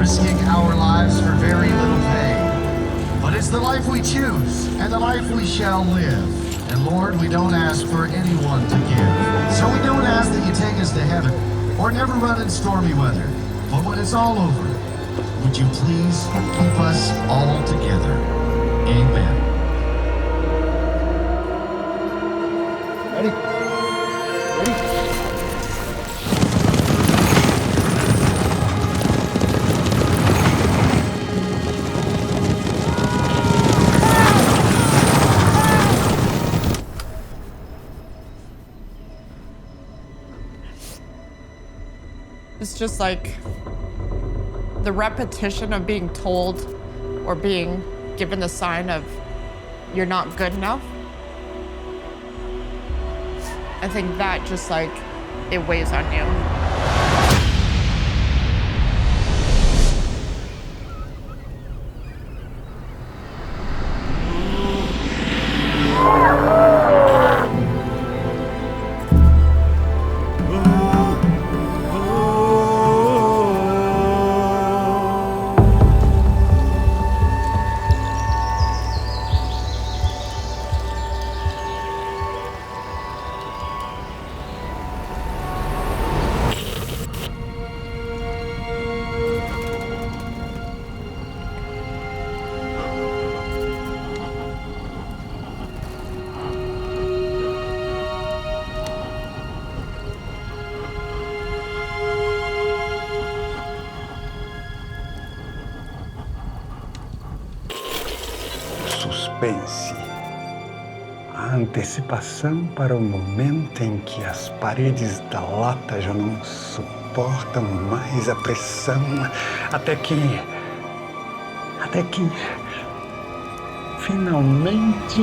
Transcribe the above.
risking our lives for very little pay. But it's the life we choose, and the life we shall live. And Lord, we don't ask for anyone to give. So we don't ask that you take us to heaven, or never run in stormy weather. But when it's all over, would you please keep us all together? Amen. Ready? Ready? It's just like the repetition of being told or being given the sign of you're not good enough. I think that just like it weighs on you. Suspense. A antecipação para o momento em que as paredes da lata já não suportam mais a pressão, até que finalmente